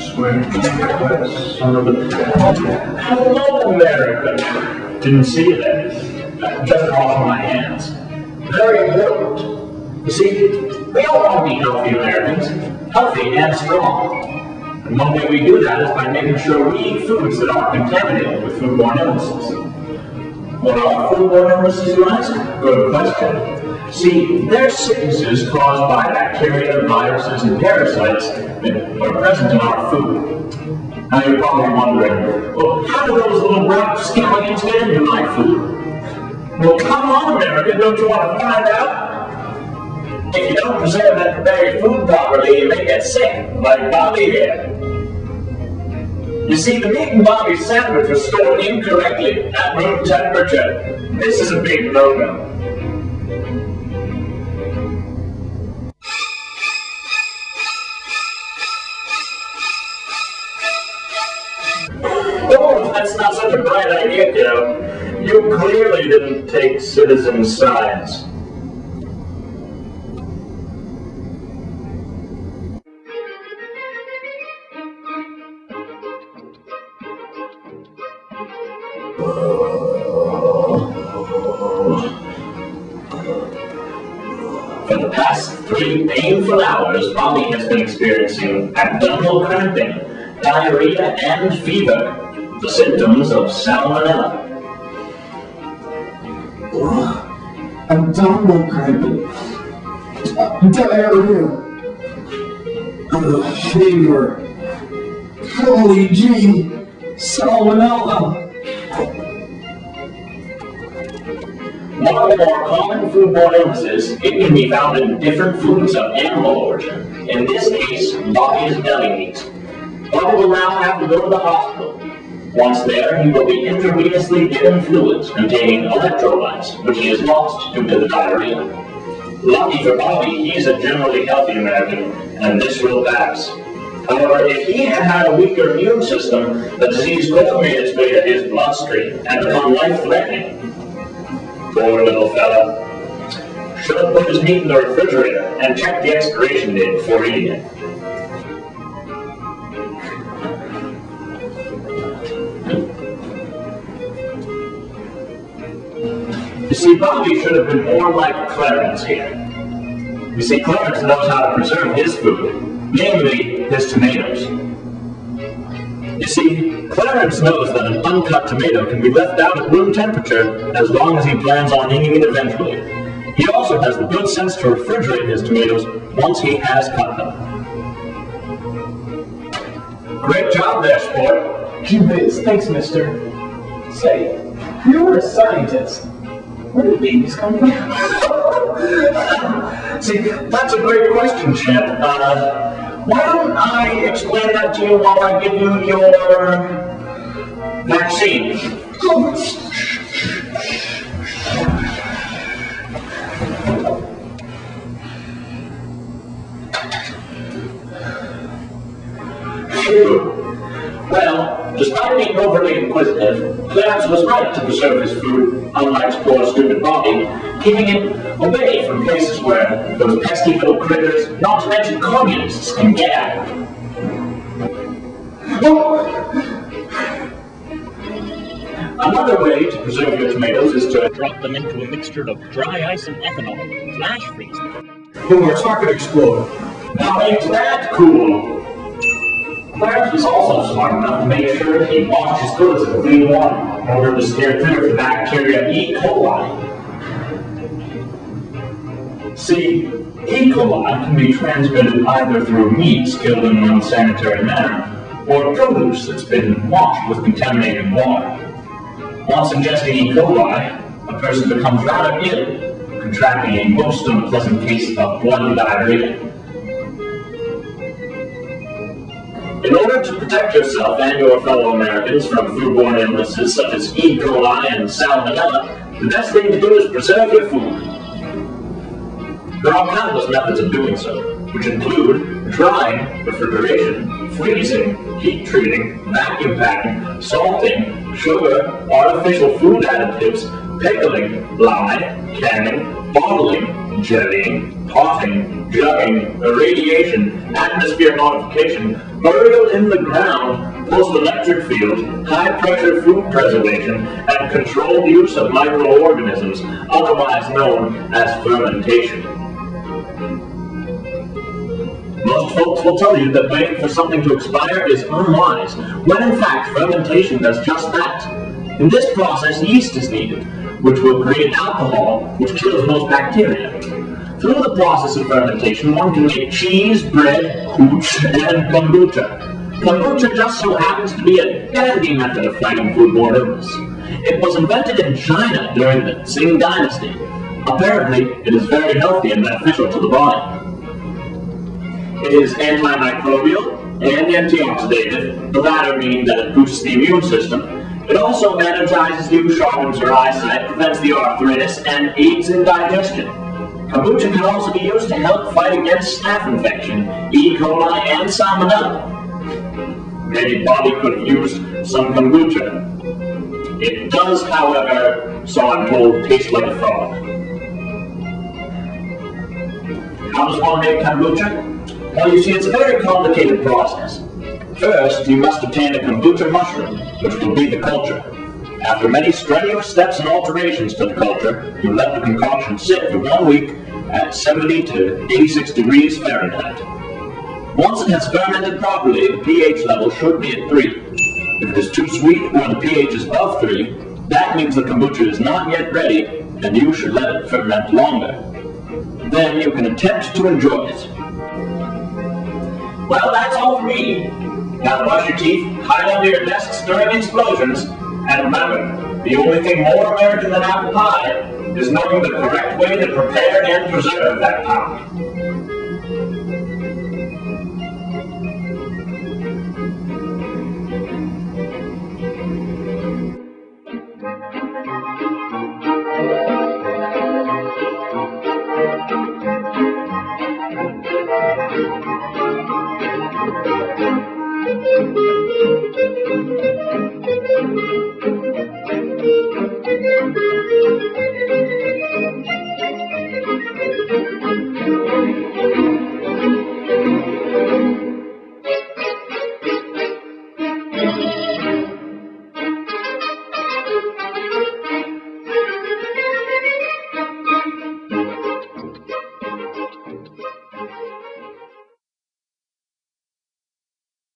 Swear to that son of a... Hello, America! Didn't see that. Just off my hands. Very important. You see, we all want to be healthy Americans. Healthy and strong. And one way we do that is by making sure we eat foods that aren't contaminated with foodborne illnesses. What are foodborne illnesses, you ask? Good question. See, they're sicknesses caused by bacteria, viruses, and parasites that are present in our food. Now you're probably wondering, well, how do those little black skeletons get into my food? Well, come on, America, don't you want to find out? If you don't preserve and prepare your food properly, you may get sick, like Bobby here. You see, the meat in Bobby's sandwich was stored incorrectly at room temperature. This is a big no-no. Oh, that's not such a bright idea, kiddo. You clearly didn't take citizen science. For the past 3 painful hours, Bobby has been experiencing abdominal cramping, diarrhea, and fever, the symptoms of salmonella. Abdominal cramping, diarrhea, fever, holy gee, salmonella. One of the more common foodborne illnesses, it can be found in different foods of animal origin. In this case, Bobby's belly meat. Bobby will now have to go to the hospital. Once there, he will be intravenously given fluids containing electrolytes, which he has lost due to the diarrhea. Lucky for Bobby, he is a generally healthy American, and this will pass. However, if he had had a weaker immune system, the disease could have made its way to his bloodstream and become life-threatening. Poor little fella. Should have put his meat in the refrigerator and checked the expiration date before eating it. You see, Bobby should have been more like Clarence here. You see, Clarence knows how to preserve his food, namely his tomatoes. You see, Clarence knows that an uncut tomato can be left out at room temperature as long as he plans on eating it eventually. He also has the good sense to refrigerate his tomatoes once he has cut them. Great job there, sport. Gee whiz, thanks, mister. Say, you're a scientist. Where do babies come from? See, that's a great question, Chip. Why don't I explain that to you while I give you your vaccine? Well, despite being overly inquisitive, Clarence was right to preserve his food, unlike poor stupid Bobby, keeping it away from places where those pesky little critters, not to mention communists, can get at it. Another way to preserve your tomatoes is to drop them into a mixture of dry ice and ethanol, flash freeze them. Boom, it's not gonna explode. Now ain't that cool? Clarence was also smart enough to make sure he washed his goods in clean water in order to steer clear of the bacteria E. coli. See, E. coli can be transmitted either through meats killed in an unsanitary manner, or produce that's been washed with contaminated water. Once ingesting E. coli, a person becomes rather ill, contracting a most unpleasant case of blood diarrhea. In order to protect yourself and your fellow Americans from foodborne illnesses such as E. coli and salmonella, the best thing to do is preserve your food. There are countless methods of doing so, which include drying, refrigeration, freezing, heat treating, vacuum packing, salting, sugar, artificial food additives, pickling, lye, canning, bottling, jellying, potting, jugging, irradiation, atmosphere modification, burial in the ground, post-electric field, high-pressure food preservation, and controlled use of microorganisms, otherwise known as fermentation. Most folks will tell you that waiting for something to expire is unwise, when in fact fermentation does just that. In this process, yeast is needed, which will create alcohol, which kills most bacteria. Through the process of fermentation, one can make cheese, bread, hooch, and kombucha. Kombucha just so happens to be a dandy method of fighting foodborne illness. It was invented in China during the Qing dynasty. Apparently, it is very healthy and beneficial to the body. It is antimicrobial and antioxidative, the latter meaning that it boosts the immune system. It also energizes you, sharpens your eyesight, prevents the arthritis, and aids in digestion. Kombucha can also be used to help fight against staph infection, E. coli, and salmonella. Maybe Bobby could have used some kombucha. It does, however, so I'm told, taste like a frog. How does one make kombucha? Well, you see, it's a very complicated process. First, you must obtain a kombucha mushroom, which will be the culture. After many strenuous steps and alterations to the culture, you let the concoction sit for 1 week at 70 to 86 degrees Fahrenheit. Once it has fermented properly, the pH level should be at 3. If it is too sweet or the pH is above 3, that means the kombucha is not yet ready, and you should let it ferment longer. Then you can attempt to enjoy it. Well, that's all for me. Now brush your teeth, hide under your desks during explosions, and remember, the only thing more American than apple pie is knowing the correct way to prepare and preserve that pie.